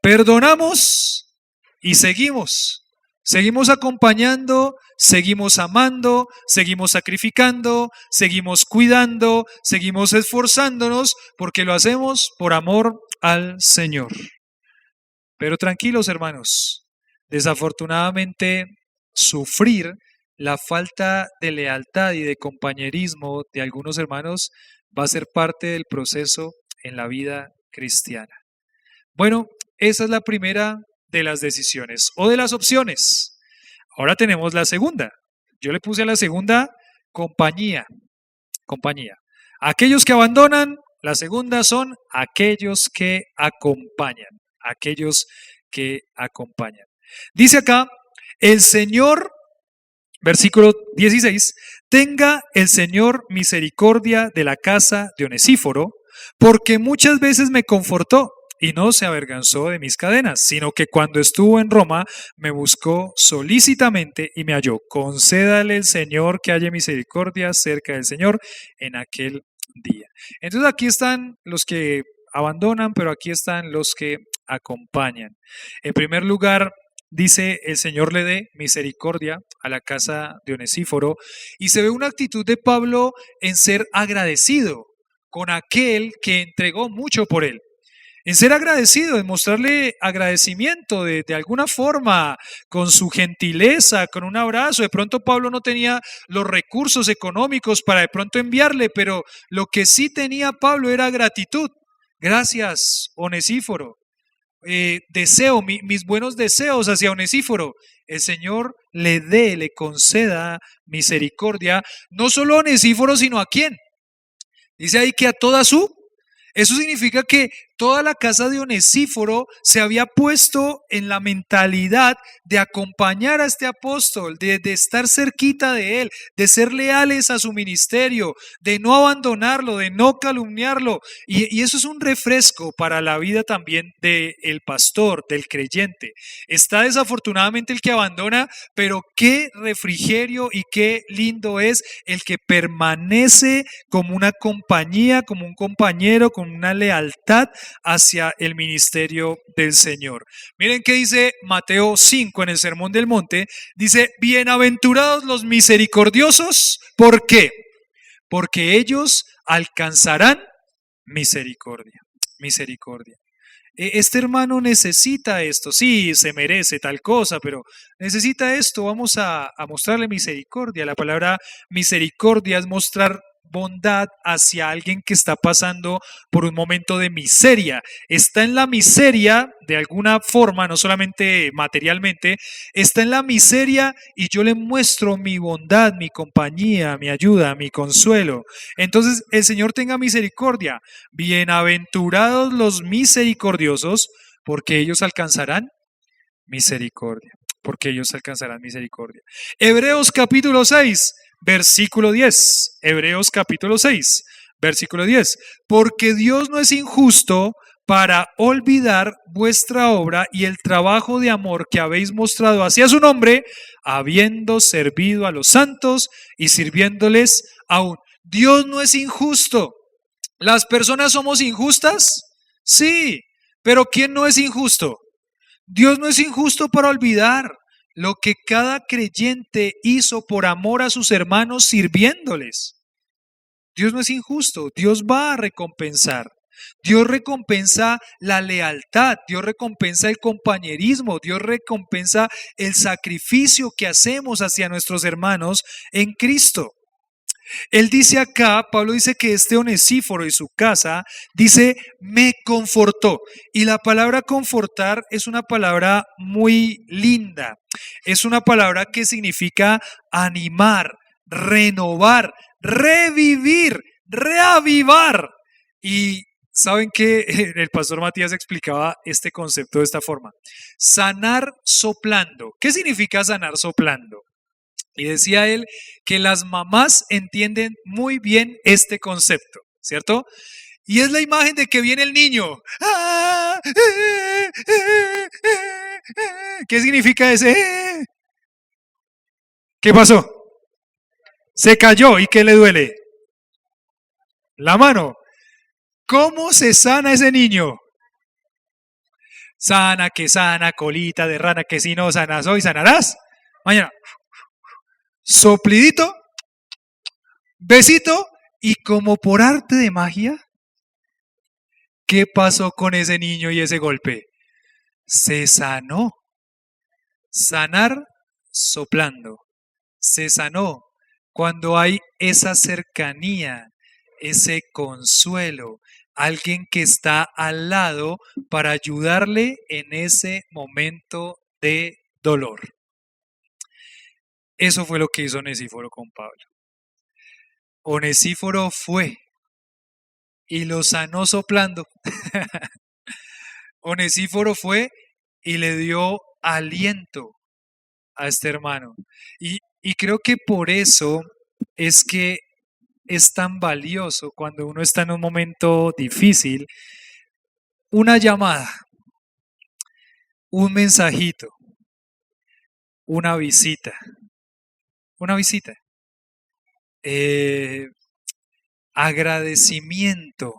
Perdonamos y seguimos. Seguimos acompañando, seguimos amando, seguimos sacrificando, seguimos cuidando, seguimos esforzándonos porque lo hacemos por amor al Señor. Pero tranquilos, hermanos, desafortunadamente sufrir la falta de lealtad y de compañerismo de algunos hermanos va a ser parte del proceso en la vida cristiana. Bueno, esa es la primera de las decisiones o de las opciones. Ahora tenemos la segunda. Yo le puse a la segunda compañía. Compañía. Aquellos que abandonan, la segunda son aquellos que acompañan. Aquellos que acompañan. Dice acá, el Señor, versículo 16, tenga el Señor misericordia de la casa de Onesíforo, porque muchas veces me confortó y no se avergonzó de mis cadenas, sino que cuando estuvo en Roma me buscó solícitamente y me halló. Concédale el Señor que haya misericordia cerca del Señor en aquel día. Entonces aquí están los que abandonan, pero aquí están los que acompañan. En primer lugar, dice, el Señor le dé misericordia a la casa de Onesíforo, y se ve una actitud de Pablo en ser agradecido con aquel que entregó mucho por él. En ser agradecido, en mostrarle agradecimiento de alguna forma, con su gentileza, con un abrazo. De pronto Pablo no tenía los recursos económicos para de pronto enviarle, pero lo que sí tenía Pablo era gratitud. Gracias, Onesíforo. Deseo, mis buenos deseos hacia Onesíforo. El Señor le conceda misericordia, no solo a Onesíforo, sino a quién. Dice ahí que a toda su. Eso significa que toda la casa de Onesíforo se había puesto en la mentalidad de acompañar a este apóstol, de estar cerquita de él, de ser leales a su ministerio, de no abandonarlo, de no calumniarlo. Y eso es un refresco para la vida también del pastor, del creyente. Está desafortunadamente el que abandona, pero qué refrigerio y qué lindo es el que permanece como una compañía, como un compañero, con una lealtad hacia el ministerio del Señor. Miren qué dice Mateo 5 en el Sermón del Monte. Dice, bienaventurados los misericordiosos. ¿Por qué? Porque ellos alcanzarán misericordia. Misericordia. Este hermano necesita esto, sí, se merece tal cosa, pero necesita esto, vamos a mostrarle misericordia. La palabra misericordia es mostrar bondad hacia alguien que está pasando por un momento de miseria. Está en la miseria de alguna forma, no solamente materialmente, está en la miseria y yo le muestro mi bondad, mi compañía, mi ayuda, mi consuelo. Entonces el Señor tenga misericordia. Bienaventurados los misericordiosos, porque ellos alcanzarán misericordia. Porque ellos alcanzarán misericordia. Hebreos capítulo 6, versículo 10. Hebreos capítulo 6, versículo 10. Porque Dios no es injusto para olvidar vuestra obra y el trabajo de amor que habéis mostrado hacia su nombre, habiendo servido a los santos y sirviéndoles aún. Dios no es injusto. ¿Las personas somos injustas? Sí, pero ¿quién no es injusto? Dios no es injusto para olvidar lo que cada creyente hizo por amor a sus hermanos sirviéndoles. Dios no es injusto, Dios va a recompensar. Dios recompensa la lealtad, Dios recompensa el compañerismo, Dios recompensa el sacrificio que hacemos hacia nuestros hermanos en Cristo. Él dice acá, Pablo dice que este Onesíforo y su casa, dice, me confortó. Y la palabra confortar es una palabra muy linda. Es una palabra que significa animar, renovar, revivir, reavivar. Y saben que el pastor Matías explicaba este concepto de esta forma. Sanar soplando. ¿Qué significa sanar soplando? Y decía él que las mamás entienden muy bien este concepto, ¿cierto? Y es la imagen de que viene el niño. ¿Qué significa ese? ¿Qué pasó? Se cayó. ¿Y qué le duele? La mano. ¿Cómo se sana ese niño? Sana, que sana, colita de rana, que si no sanas hoy, sanarás mañana. Soplidito, besito, y como por arte de magia, ¿qué pasó con ese niño y ese golpe? Se sanó. Sanar soplando. Se sanó cuando hay esa cercanía, ese consuelo, alguien que está al lado para ayudarle en ese momento de dolor. Eso fue lo que hizo Onesíforo con Pablo. Onesíforo fue y lo sanó soplando. Onesíforo fue y le dio aliento a este hermano. Y creo que por eso es que es tan valioso cuando uno está en un momento difícil, una llamada, un mensajito, una visita. Agradecimiento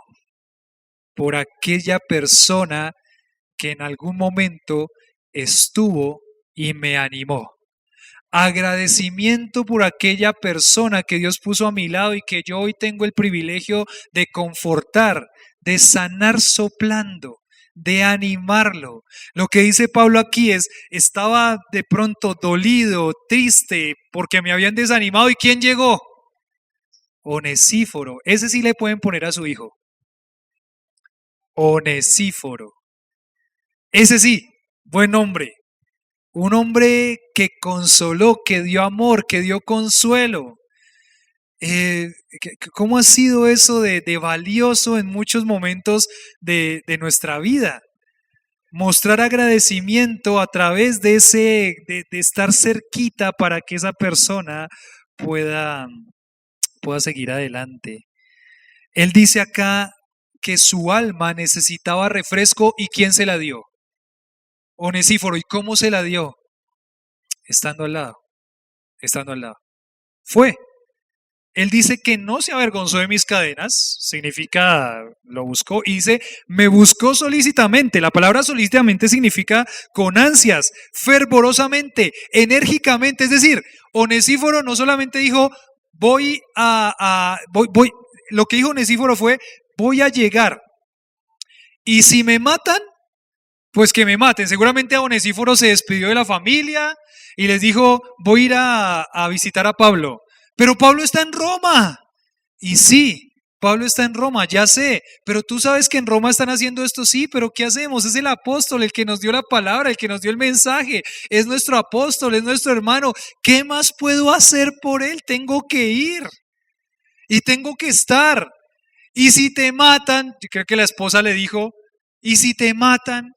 por aquella persona que en algún momento estuvo y me animó. Agradecimiento por aquella persona que Dios puso a mi lado y que yo hoy tengo el privilegio de confortar, de sanar soplando, de animarlo. Lo que dice Pablo aquí es, estaba de pronto dolido, triste, porque me habían desanimado. ¿Y quién llegó? Onesíforo. Ese sí le pueden poner a su hijo. Onesíforo. Ese sí, buen hombre. Un hombre que consoló, que dio amor, que dio consuelo. ¿Cómo ha sido eso de valioso en muchos momentos de nuestra vida? Mostrar agradecimiento a través de estar cerquita para que esa persona pueda seguir adelante. Él dice acá que su alma necesitaba refresco, ¿y quién se la dio? Onesíforo. ¿Y cómo se la dio? Estando al lado. Fue. Él dice que no se avergonzó de mis cadenas, significa lo buscó, y dice, me buscó solícitamente. La palabra solícitamente significa con ansias, fervorosamente, enérgicamente. Es decir, Onesíforo no solamente dijo, voy, lo que dijo Onesíforo fue, voy a llegar. Y si me matan, pues que me maten. Seguramente Onesíforo se despidió de la familia y les dijo, voy a ir a visitar a Pablo. Pero Pablo está en Roma Y sí, Pablo está en Roma, ya sé, pero tú sabes que en Roma están haciendo esto, sí, pero ¿qué hacemos? Es el apóstol, el que nos dio la palabra, el que nos dio el mensaje, es nuestro apóstol, es nuestro hermano. ¿Qué más puedo hacer por él? Tengo que ir y tengo que estar. Y si te matan, yo creo que la esposa le dijo, y si te matan,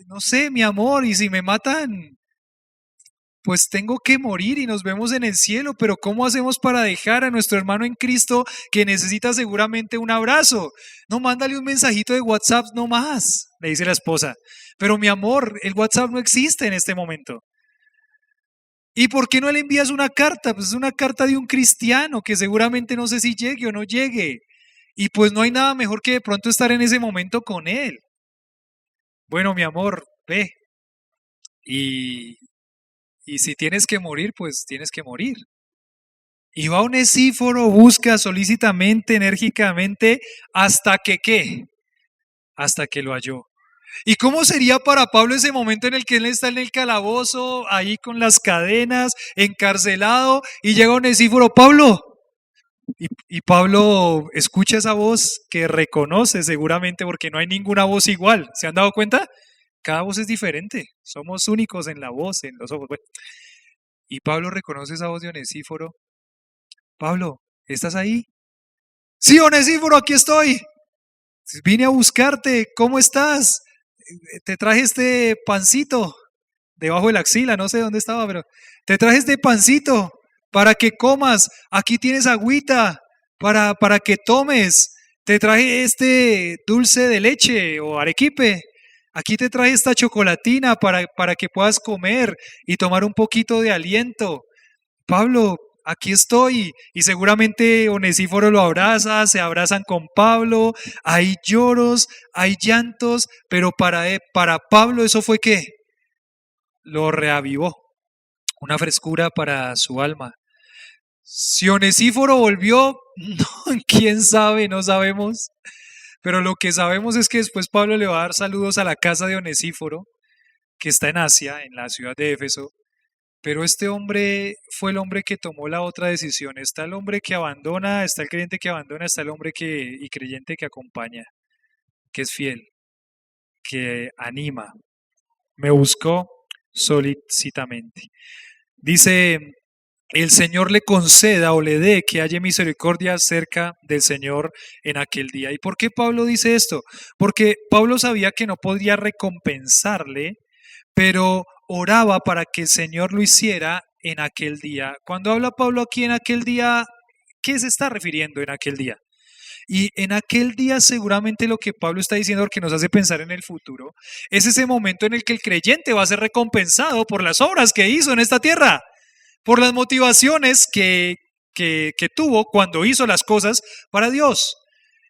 no sé, mi amor, y si me matan, pues tengo que morir y nos vemos en el cielo, pero ¿cómo hacemos para dejar a nuestro hermano en Cristo que necesita seguramente un abrazo? No, mándale un mensajito de WhatsApp no más, le dice la esposa. Pero mi amor, el WhatsApp no existe en este momento. ¿Y por qué no le envías una carta? Pues es una carta de un cristiano que seguramente no sé si llegue o no llegue. Y pues no hay nada mejor que de pronto estar en ese momento con él. Bueno, mi amor, ve. Y, y si tienes que morir, pues tienes que morir. Y va Onesíforo, busca solícitamente, enérgicamente, hasta que ¿qué? Hasta que lo halló. ¿Y cómo sería para Pablo ese momento en el que él está en el calabozo, ahí con las cadenas, encarcelado, y llega Onesíforo, Pablo? Y Pablo escucha esa voz que reconoce seguramente porque no hay ninguna voz igual. ¿Se han dado cuenta? Cada voz es diferente. Somos únicos en la voz, en los ojos. Bueno, y Pablo reconoce esa voz de Onesíforo. Pablo, ¿estás ahí? Sí, Onesíforo, aquí estoy. Vine a buscarte. ¿Cómo estás? Te traje este pancito debajo de la axila, no sé dónde estaba, pero te traje este pancito para que comas. Aquí tienes agüita para que tomes. Te traje este dulce de leche o arequipe. Aquí te traje esta chocolatina para que puedas comer y tomar un poquito de aliento. Pablo, aquí estoy. Y seguramente Onesíforo lo abraza, se abrazan con Pablo, hay lloros, hay llantos, pero para Pablo eso fue ¿qué? Lo reavivó, una frescura para su alma. Si Onesíforo volvió, no, quién sabe, no sabemos. Pero lo que sabemos es que después Pablo le va a dar saludos a la casa de Onesíforo, que está en Asia, en la ciudad de Éfeso. Pero este hombre fue el hombre que tomó la otra decisión. Está el hombre que abandona, está el creyente que abandona, está el hombre y creyente que acompaña, que es fiel, que anima. Me buscó solícitamente. Dice, el Señor le conceda o le dé que haya misericordia cerca del Señor en aquel día. ¿Y por qué Pablo dice esto? Porque Pablo sabía que no podía recompensarle, pero oraba para que el Señor lo hiciera en aquel día. Cuando habla Pablo aquí en aquel día, ¿qué se está refiriendo en aquel día? Y en aquel día seguramente lo que Pablo está diciendo, que nos hace pensar en el futuro, es ese momento en el que el creyente va a ser recompensado por las obras que hizo en esta tierra, por las motivaciones que tuvo cuando hizo las cosas para Dios.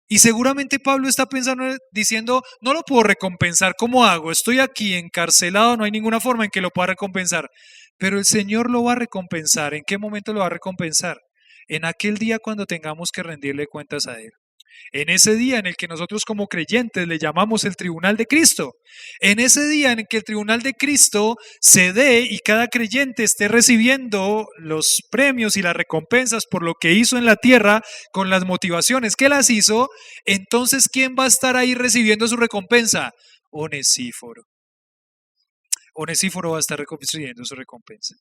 Y seguramente Pablo está pensando, diciendo, no lo puedo recompensar, ¿cómo hago? Estoy aquí encarcelado, no hay ninguna forma en que lo pueda recompensar. Pero el Señor lo va a recompensar. ¿En qué momento lo va a recompensar? En aquel día cuando tengamos que rendirle cuentas a Él. En ese día en el que nosotros como creyentes le llamamos el tribunal de Cristo. En ese día en el que el tribunal de Cristo se dé y cada creyente esté recibiendo los premios y las recompensas por lo que hizo en la tierra con las motivaciones que las hizo, entonces ¿quién va a estar ahí recibiendo su recompensa? Onesíforo. Onesíforo va a estar recibiendo su recompensa.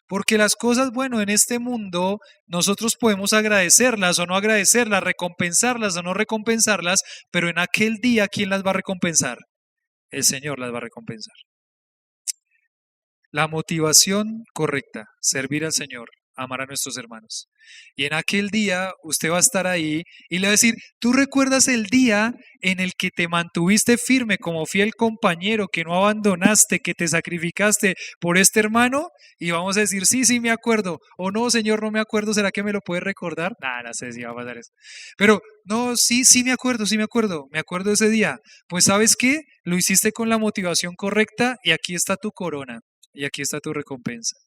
Porque las cosas, bueno, en este mundo nosotros podemos agradecerlas o no agradecerlas, recompensarlas o no recompensarlas, pero en aquel día, ¿quién las va a recompensar? El Señor las va a recompensar. La motivación correcta, servir al Señor, amar a nuestros hermanos. Y en aquel día usted va a estar ahí y le va a decir, ¿tú recuerdas el día en el que te mantuviste firme como fiel compañero, que no abandonaste, que te sacrificaste por este hermano? Y vamos a decir, sí, sí me acuerdo. O no, Señor, no me acuerdo. ¿Será que me lo puedes recordar? Nada, no sé si va a pasar eso. Pero no, sí, sí me acuerdo, sí me acuerdo. Me acuerdo de ese día. Pues ¿sabes qué? Lo hiciste con la motivación correcta y aquí está tu corona. Y aquí está tu recompensa.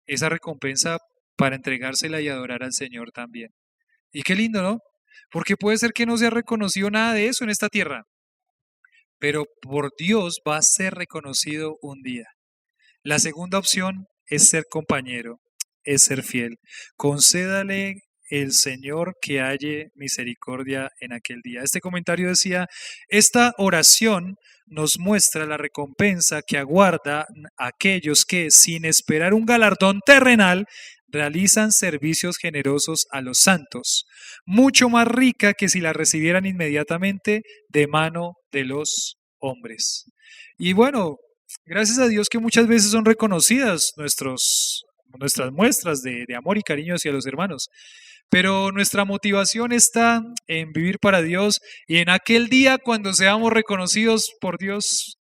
Esa recompensa para entregársela y adorar al Señor también. Y qué lindo, ¿no? Porque puede ser que no se ha reconocido nada de eso en esta tierra, pero por Dios va a ser reconocido un día. La segunda opción es ser compañero, es ser fiel. Concédale el Señor que halle misericordia en aquel día. Este comentario decía, esta oración nos muestra la recompensa que aguarda a aquellos que, sin esperar un galardón terrenal, realizan servicios generosos a los santos, mucho más rica que si la recibieran inmediatamente de mano de los hombres. Y bueno, gracias a Dios que muchas veces son reconocidas nuestras muestras de amor y cariño hacia los hermanos. Pero nuestra motivación está en vivir para Dios y en aquel día cuando seamos reconocidos por Dios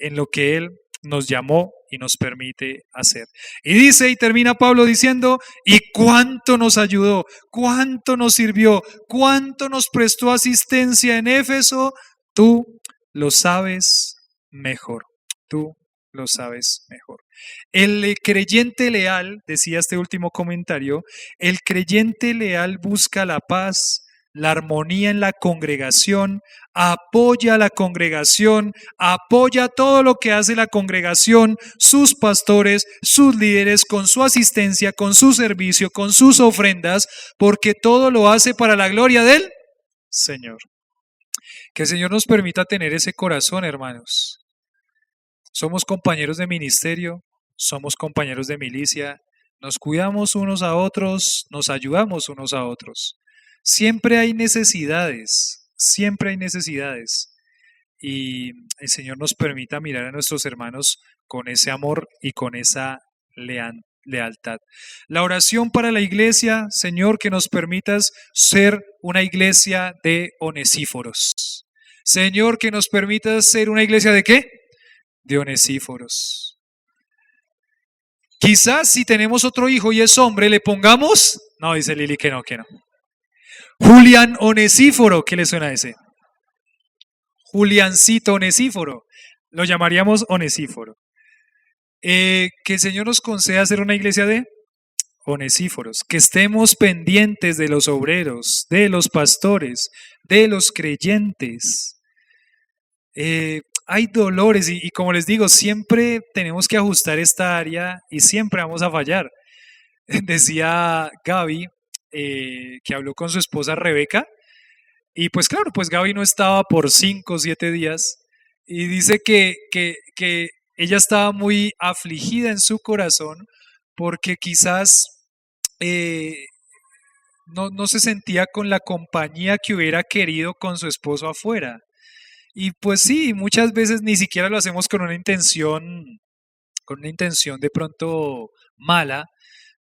en lo que Él nos llamó y nos permite hacer. Y dice y termina Pablo diciendo, y cuánto nos ayudó, cuánto nos sirvió, cuánto nos prestó asistencia en Éfeso, tú lo sabes mejor, tú lo sabes mejor. El creyente leal, decía este último comentario, el creyente leal busca la paz, la armonía en la congregación, apoya a la congregación, apoya todo lo que hace la congregación, sus pastores, sus líderes, con su asistencia, con su servicio, con sus ofrendas, porque todo lo hace para la gloria del Señor. Que el Señor nos permita tener ese corazón, hermanos. Somos compañeros de ministerio, somos compañeros de milicia, nos cuidamos unos a otros, nos ayudamos unos a otros. Siempre hay necesidades, siempre hay necesidades. Y el Señor nos permita mirar a nuestros hermanos con ese amor y con esa lealtad. La oración para la iglesia, Señor, que nos permitas ser una iglesia de onesíforos. Señor, que nos permitas ser una iglesia de ¿qué? De onesíforos. Quizás si tenemos otro hijo y es hombre, le pongamos, no, dice Lili que no. Julián Onesíforo, ¿qué le suena a ese? Juliancito Onesíforo, lo llamaríamos Onesíforo. Que el Señor nos conceda ser una iglesia de onesíforos, que estemos pendientes de los obreros, de los pastores, de los creyentes. Hay dolores y como les digo, siempre tenemos que ajustar esta área y siempre vamos a fallar. Decía Gaby que habló con su esposa Rebeca y pues claro, pues Gaby no estaba por 5 o 7 días y dice que ella estaba muy afligida en su corazón porque quizás no se sentía con la compañía que hubiera querido con su esposo afuera. Y pues sí, muchas veces ni siquiera lo hacemos con una intención de pronto mala,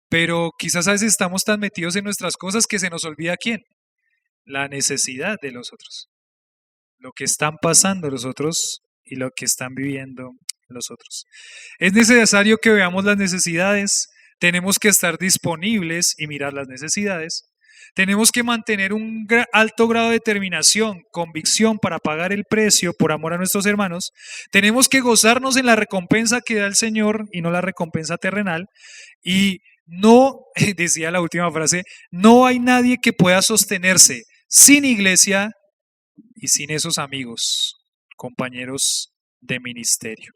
pero quizás a veces estamos tan metidos en nuestras cosas que se nos olvida quién, la necesidad de los otros, lo que están pasando los otros y lo que están viviendo los otros. Es necesario que veamos las necesidades, tenemos que estar disponibles y mirar las necesidades. Tenemos que mantener un alto grado de determinación, convicción para pagar el precio por amor a nuestros hermanos. Tenemos que gozarnos en la recompensa que da el Señor y no la recompensa terrenal. Y no, decía la última frase, no hay nadie que pueda sostenerse sin iglesia y sin esos amigos, compañeros de ministerio.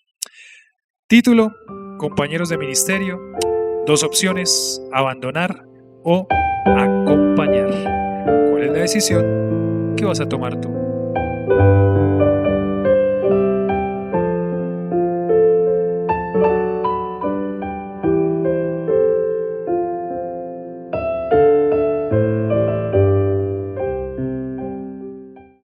Título, compañeros de ministerio, 2 opciones, abandonar o acompañar. ¿Cuál es la decisión que vas a tomar tú?